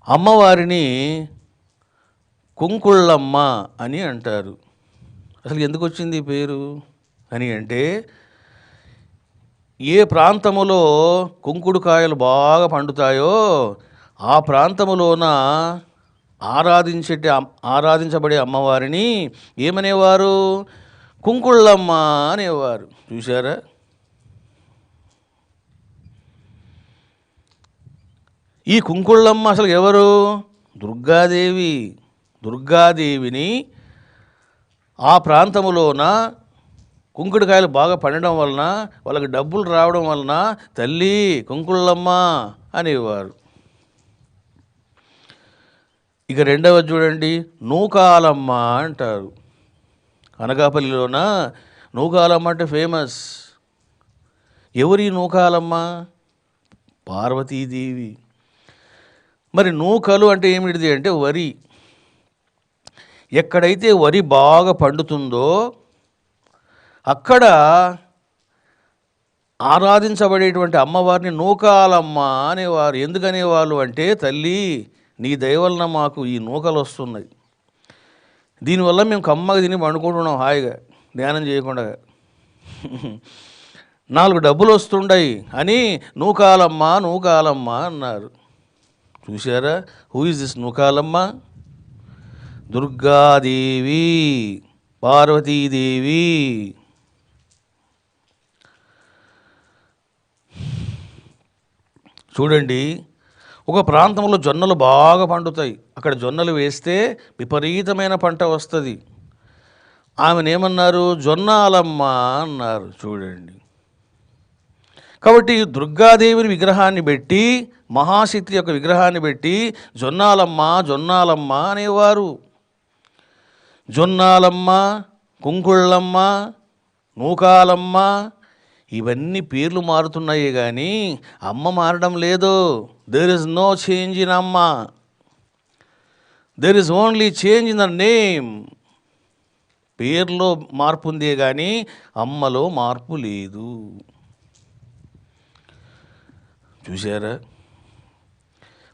అమ్మవారిని కుంకుళ్ళమ్మ అని అంటారు. అసలు ఎందుకు వచ్చింది ఈ పేరు అని అంటే, ఏ ప్రాంతములో కుంకుడుకాయలు బాగా పండుతాయో ఆ ప్రాంతములోన ఆరాధించబడే అమ్మవారిని ఏమనేవారు? కుంకుళ్ళమ్మ అనేవారు. చూశారా? ఈ కుంకుళ్ళమ్మ అసలు ఎవరు? దుర్గాదేవి. దుర్గాదేవిని ఆ ప్రాంతములోన కుంకుడుకాయలు బాగా పండడం వలన, వాళ్ళకి డబ్బులు రావడం వలన తల్లి కుంకుళ్ళమ్మ అనేవారు. ఇక రెండవది చూడండి, నూకాలమ్మ అంటారు. అనకాపల్లిలోన నూకాలమ్మ అంటే ఫేమస్. ఎవరి నూకాలమ్మ? పార్వతీదేవి. మరి నూకలు అంటే ఏమిటిది అంటే వరి. ఎక్కడైతే వరి బాగా పండుతుందో అక్కడ ఆరాధించబడేటువంటి అమ్మవారిని నూకాలమ్మ అనేవారు. ఎందుకనేవాళ్ళు అంటే, తల్లి నీ దయవలన మాకు ఈ నూకలు వస్తున్నాయి, దీనివల్ల మేము కమ్మగా తిని పండుకుంటున్నాం హాయిగా ధ్యానం చేయకుండా, 4 డబ్బులు వస్తుండయి అని నూకాలమ్మ నూకాలమ్మ అన్నారు. చూశారా? Who is this Nukalamma? Durgadevi, Parvatidevi. చూడండి, ఒక ప్రాంతంలో జొన్నలు బాగా పండుతాయి. అక్కడ జొన్నలు వేస్తే విపరీతమైన పంట వస్తుంది. ఆమెనేమన్నారు? జొన్నాలమ్మ అన్నారు. చూడండి, కాబట్టి దుర్గాదేవిని విగ్రహాన్ని పెట్టి, మహాశక్తి యొక్క విగ్రహాన్ని పెట్టి జొన్నాలమ్మ జొన్నాలమ్మ అనేవారు. జొన్నాలమ్మ, కుంకుళ్ళమ్మ, నూకాలమ్మ ఇవన్నీ పేర్లు మారుతున్నాయి కానీ అమ్మ మారడం లేదు. There is no change in amma, there is only change in the name. పేర్లో మార్పు ఉందే కానీ అమ్మలో మార్పు లేదు. చూశారా?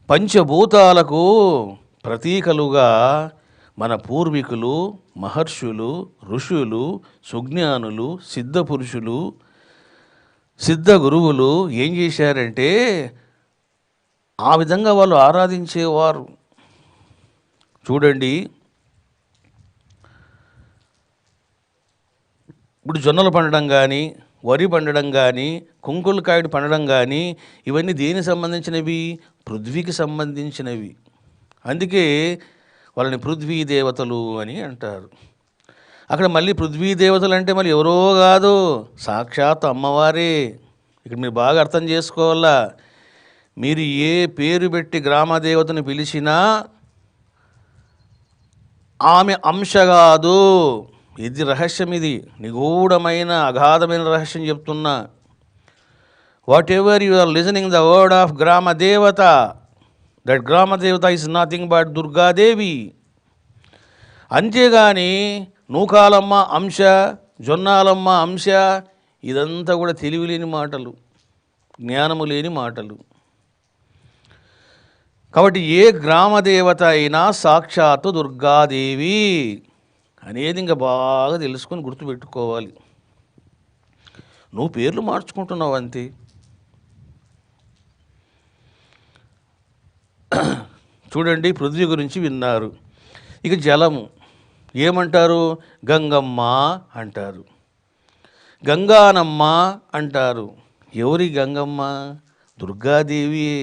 పంచభూతాలకు ప్రతీకలుగా మన పూర్వీకులు, మహర్షులు, ఋషులు, సుజ్ఞానులు, సిద్ధపురుషులు, సిద్ధ గురువులు ఏం చేశారంటే ఆ విధంగా వాళ్ళు ఆరాధించేవారు. చూడండి, ఇప్పుడు జొన్నలు పండడం కానీ, వరి పండడం కానీ, కుంకులకాయలు పండడం కానీ ఇవన్నీ దేనికి సంబంధించినవి? పృథ్వీకి సంబంధించినవి. అందుకే వాళ్ళని పృథ్వీ దేవతలు అని అంటారు. అక్కడ మళ్ళీ పృథ్వీ దేవతలు అంటే మళ్ళీ ఎవరో కాదు, సాక్షాత్ అమ్మవారే. ఇక్కడ మీరు బాగా అర్థం చేసుకోవాలా. మీరు ఏ పేరు పెట్టి గ్రామ దేవతను పిలిచినా ఆమె అంశ కాదు. ఇది రహస్యం, ఇది నిగూఢమైన అగాధమైన రహస్యం చెప్తున్నా. Whatever you are listening the word of grama devata, that గ్రామ దేవత ఈజ్ నథింగ్ బట్ దుర్గాదేవి. అంతేగాని నూకాలమ్మ అంశ, జొన్నాలమ్మ అంశ ఇదంతా కూడా తెలివి లేని మాటలు, జ్ఞానము లేని మాటలు. కాబట్టి ఏ గ్రామదేవత అయినా సాక్షాత్తు దుర్గాదేవి అనేది ఇంకా బాగా తెలుసుకొని గుర్తుపెట్టుకోవాలి. నువ్వు పేర్లు మార్చుకుంటున్నావు అంతే. చూడండి, పృథ్వీ గురించి విన్నారు. ఇక జలము ఏమంటారు? గంగమ్మ అంటారు, గంగానమ్మ అంటారు. ఎవరి గంగమ్మ? దుర్గాదేవి.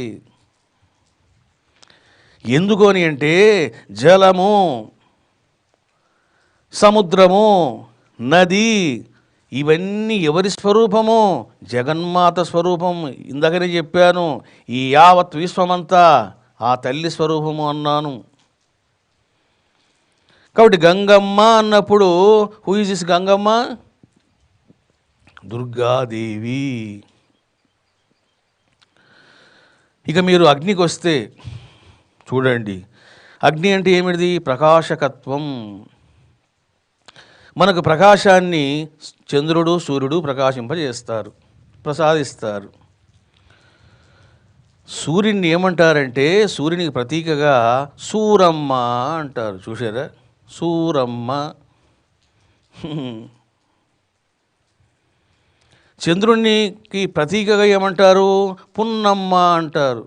ఎందుకు అని అంటే జలము, సముద్రము, నది ఇవన్నీ ఎవరి స్వరూపము? జగన్మాత స్వరూపం. ఇందాకనే చెప్పాను, ఈ యావత్ విశ్వమంతా ఆ తల్లి స్వరూపము అన్నాను. కాబట్టి గంగమ్మ అన్నప్పుడు who is this Gangamma? Durgadevi. ఇక మీరు అగ్నికి వస్తే చూడండి, అగ్ని అంటే ఏమిటిది? ప్రకాశకత్వం. మనకు ప్రకాశాన్ని చంద్రుడు, సూర్యుడు ప్రకాశింపజేస్తారు, ప్రసాదిస్తారు. సూర్యుడిని ఏమంటారంటే సూర్యునికి ప్రతీకగా సూరమ్మ అంటారు. చూసారా, సూరమ్మ. చంద్రునికి ప్రతీకగా ఏమంటారు? పున్నమ్మ అంటారు.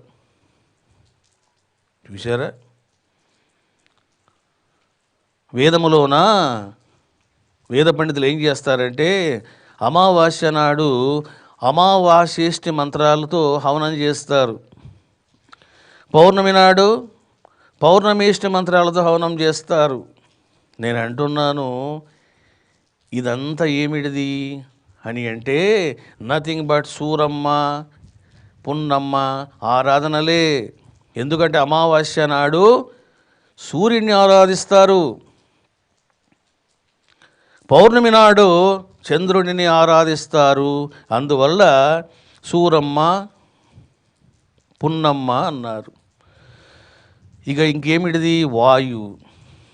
చూసారా, వేదములోన వేద పండితులు ఏం చేస్తారంటే అమావాస్య నాడు అమావాస్యేష్టి మంత్రాలతో హవనం చేస్తారు. పౌర్ణమి నాడు పౌర్ణమేష్టి మంత్రాలతో హవనం చేస్తారు. నేను అంటున్నాను, ఇదంతా ఏమిటిది అని అంటే నథింగ్ బట్ సూరమ్మ పున్నమ్మ ఆరాధనలే. ఎందుకంటే అమావాస్య నాడు సూర్యుడిని ఆరాధిస్తారు, పౌర్ణమి నాడు చంద్రుడిని ఆరాధిస్తారు. అందువల్ల సూరమ్మ పున్నమ్మ అన్నారు. ఇక ఇంకేమిటిది? వాయువు.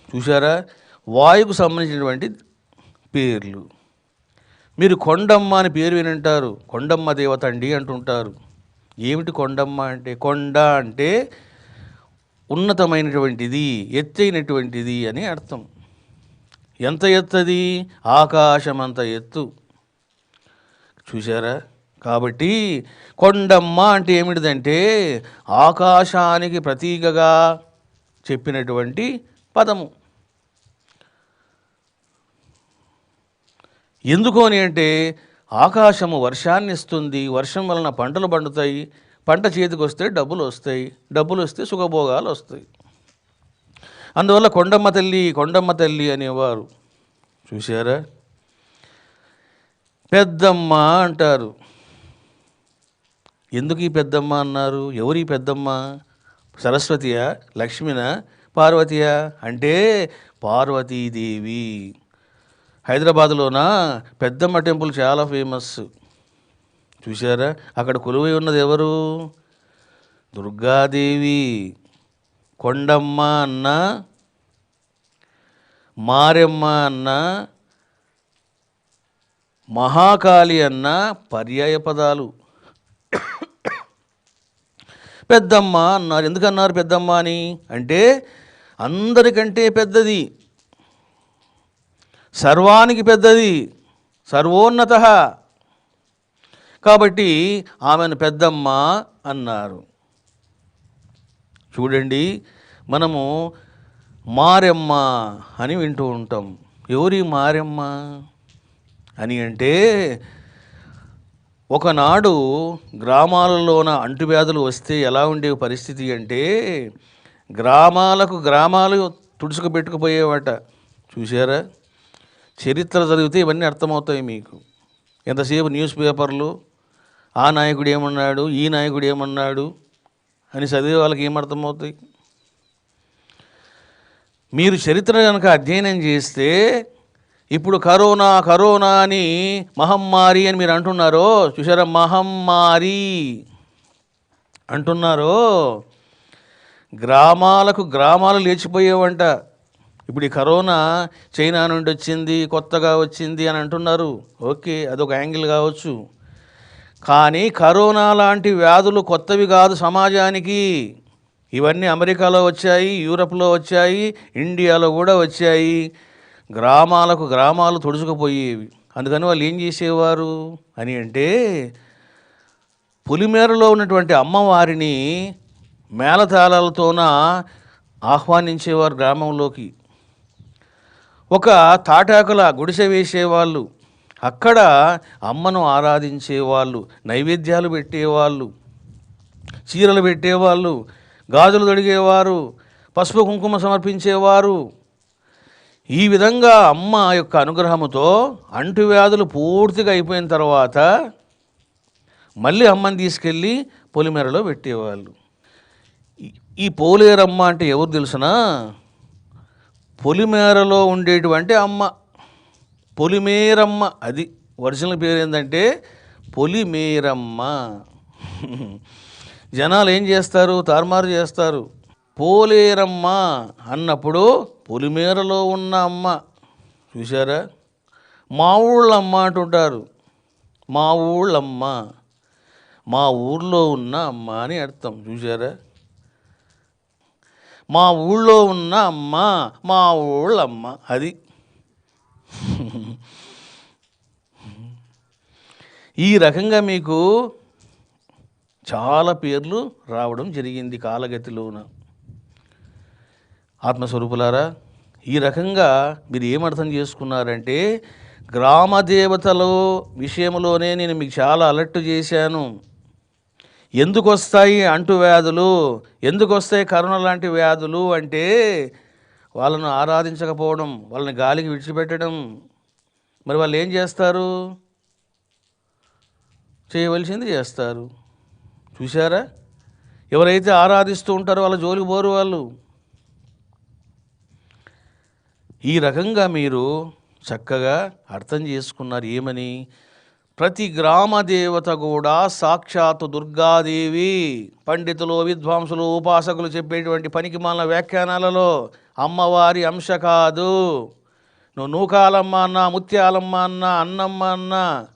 చూసారా, వాయువుకు సంబంధించినటువంటి పేర్లు. మీరు కొండమ్మ అని పేరు వినంటారు. కొండమ్మ దేవత అండి అంటుంటారు. ఏమిటి కొండమ్మ అంటే? కొండ అంటే ఉన్నతమైనటువంటిది, ఎత్తైనటువంటిది అని అర్థం. ఎంత ఎత్తది? ఆకాశమంత ఎత్తు. చూసారా, కాబట్టి కొండమ్మ అంటే ఏమిటిదంటే ఆకాశానికి ప్రతీకగా చెప్పినటువంటి పదము. ఎందుకు అని అంటే ఆకాశము వర్షాన్ని ఇస్తుంది, వర్షం వలన పంటలు పండుతాయి, పంట చేతికి వస్తే డబ్బులు వస్తాయి, డబ్బులు వస్తే సుఖభోగాలు వస్తాయి. అందువల్ల కొండమ్మ తల్లి కొండమ్మ తల్లి అనేవారు. చూసారా, పెద్దమ్మ అంటారు. ఎందుకు ఈ పెద్దమ్మ అన్నారు? ఎవరు ఈ పెద్దమ్మ? సరస్వతియా, లక్ష్మినా, పార్వతియా అంటే పార్వతీదేవి. హైదరాబాదులోన పెద్దమ్మ టెంపుల్ చాలా ఫేమస్. చూసారా, అక్కడ కొలువై ఉన్నది ఎవరు? దుర్గాదేవి. కొండమ్మ అన్న, మారెమ్మ అన్న, మహాకాళి అన్న పర్యాయ పదాలు. పెద్దమ్మ అన్నారు. ఎందుకన్నారు పెద్దమ్మ అని అంటే అందరికంటే పెద్దది, సర్వానికి పెద్దది, సర్వోన్నత. కాబట్టి ఆమెను పెద్దమ్మ అన్నారు. చూడండి, మనము మారెమ్మ అని వింటూ ఉంటాం. ఎవరి మారెమ్మ అని అంటే ఒకనాడు గ్రామాలలోన అంటువ్యాధులు వస్తే ఎలా ఉండేవి పరిస్థితి అంటే గ్రామాలు తుడుచుకు పెట్టుకుపోయేవట. చూసారా, చరిత్ర చదివితే ఇవన్నీ అర్థమవుతాయి మీకు. ఎంతసేపు న్యూస్ పేపర్లు ఆ నాయకుడు ఏమన్నాడు, ఈ నాయకుడు ఏమన్నాడు అని చదివే వాళ్ళకి ఏమర్థమవుతాయి? మీరు చరిత్ర కనుక అధ్యయనం చేస్తే ఇప్పుడు కరోనా అని మహమ్మారి అని మీరు అంటున్నారో చూసారా, మహమ్మారి అంటున్నారో గ్రామాలు లేచిపోయేవంట. ఇప్పుడు ఈ కరోనా చైనా నుండి వచ్చింది, కొత్తగా వచ్చింది అని అంటున్నారు. ఓకే, అదొక యాంగిల్ కావచ్చు. కానీ కరోనా లాంటి వ్యాధులు కొత్తవి కాదు సమాజానికి. ఇవన్నీ అమెరికాలో వచ్చాయి, యూరప్లో వచ్చాయి, ఇండియాలో కూడా వచ్చాయి. గ్రామాలు తొడుచుకుపోయేవి. అందుకని వాళ్ళు ఏం చేసేవారు అని అంటే పులిమేరలో ఉన్నటువంటి అమ్మవారిని మేళతాళాలతోన ఆహ్వానించేవారు గ్రామంలోకి. ఒక తాటాకుల గుడిసె వేసేవాళ్ళు, అక్కడ అమ్మను ఆరాధించేవాళ్ళు, నైవేద్యాలు పెట్టేవాళ్ళు, చీరలు పెట్టేవాళ్ళు, గాజులు తొడిగేవారు, పసుపు కుంకుమ సమర్పించేవారు. ఈ విధంగా అమ్మ యొక్క అనుగ్రహముతో అంటువ్యాధులు పూర్తిగా అయిపోయిన తర్వాత మళ్ళీ అమ్మని తీసుకెళ్ళి పొలిమేరలో పెట్టేవాళ్ళు. ఈ పోలేరమ్మ అంటే ఎవరు తెలుసునా? పొలిమేరలో ఉండేటువంటి అమ్మ, పొలిమేరమ్మ. అది ఒరిజినల్ పేరు ఏంటంటే పొలిమేరమ్మ. జనాలు ఏం చేస్తారు, తారుమారు చేస్తారు. పోలేరమ్మ అన్నప్పుడు పొలిమేరలో ఉన్న అమ్మ. చూసారా, మా ఊళ్ళమ్మ అంటుంటారు. మా ఊళ్ళమ్మ, మా ఊర్లో ఉన్న అమ్మ అని అర్థం. చూసారా? మా ఊళ్ళో ఉన్న అమ్మ, మా ఊళ్ళమ్మ. అది ఈ రకంగా మీకు చాలా పేర్లు రావడం జరిగింది కాలగతిలోన. ఆత్మస్వరూపులారా, ఈ రకంగా మీరు ఏమర్థం చేసుకున్నారంటే, గ్రామ దేవతల విషయంలోనే నేను మీకు చాలా అలర్ట్ చేశాను. ఎందుకు వస్తాయి అంటువ్యాధులు, ఎందుకు వస్తాయి కరోనా లాంటి వ్యాధులు అంటే, వాళ్ళను ఆరాధించకపోవడం, వాళ్ళని గాలికి విడిచిపెట్టడం. మరి వాళ్ళు ఏం చేస్తారు? చేయవలసింది చేస్తారు. చూసారా? ఎవరైతే ఆరాధిస్తూ ఉంటారో వాళ్ళ జోలికి పోరు వాళ్ళు. ఈ రకంగా మీరు చక్కగా అర్థం చేసుకున్నారు. ఏమని? ప్రతి గ్రామ దేవత కూడా సాక్షాత్తు దుర్గాదేవి. పండితులు, విద్వాంసులు, ఉపాసకులు చెప్పేటువంటి పనికిమాలిన వ్యాఖ్యానాలలో అమ్మవారి అంశ కాదు. నువ్వు నూకాలమ్మ అన్నా, ముత్యాలమ్మ అన్నా, అన్నమ్మ అన్నా,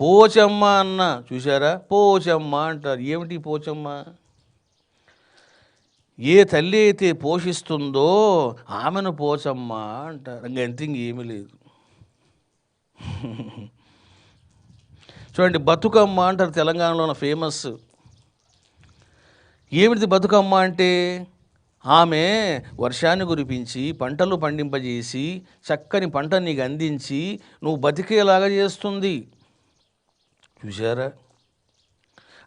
పోచమ్మ అన్న. చూసారా? పోచమ్మ అంటారు. ఏమిటి పోచమ్మ? ఏ తల్లి అయితే పోషిస్తుందో ఆమెను పోచమ్మ అంటారు. ఇంకంతే, ఇంకేమీ లేదు. చూడండి, బతుకమ్మ అంటారు తెలంగాణలో ఫేమస్. ఏమిటి బతుకమ్మ అంటే? ఆమె వర్షాన్ని కురిపించి పంటలు పండింపజేసి చక్కని పంట నీకు అందించి నువ్వు బతికేలాగా చేస్తుంది. చూసారా?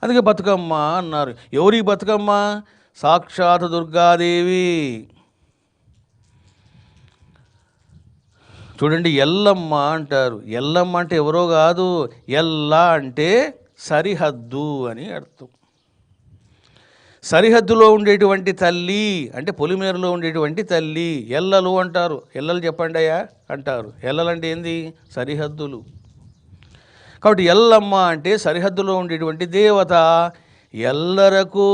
అందుకే బతుకమ్మ అన్నారు. ఎవరి బతుకమ్మ? సాక్షాత్ దుర్గాదేవి. చూడండి, ఎల్లమ్మ అంటారు. ఎల్లమ్మ అంటే ఎవరో కాదు, ఎల్ల అంటే సరిహద్దు అని అర్థం. సరిహద్దులో ఉండేటువంటి తల్లి అంటే పొలిమేరలో ఉండేటువంటి తల్లి. ఎల్లలు అంటారు. ఎల్లలు చెప్పండి అయ్యా అంటారు. ఎల్లలంటే ఏంది? సరిహద్దులు. కాబట్టి ఎల్లమ్మ అంటే సరిహద్దులో ఉండేటువంటి దేవత, ఎల్లరకు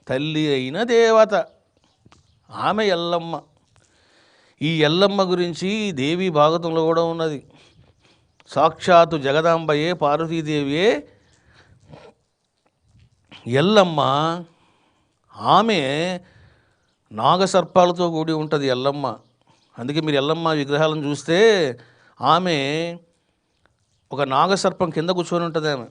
తల్లి అయిన దేవత ఆమె ఎల్లమ్మ. ఈ ఎల్లమ్మ గురించి దేవి భాగవతంలో కూడా ఉన్నది. సాక్షాత్తు జగదాంబయే, పార్వతీదేవియే ఎల్లమ్మ. ఆమె నాగసర్పాలతో కూడి ఉంటుంది ఎల్లమ్మ. అందుకే మీరు ఎల్లమ్మ విగ్రహాలను చూస్తే ఆమె ఒక నాగసర్పం కింద కూర్చొని ఉంటుంది ఆమె.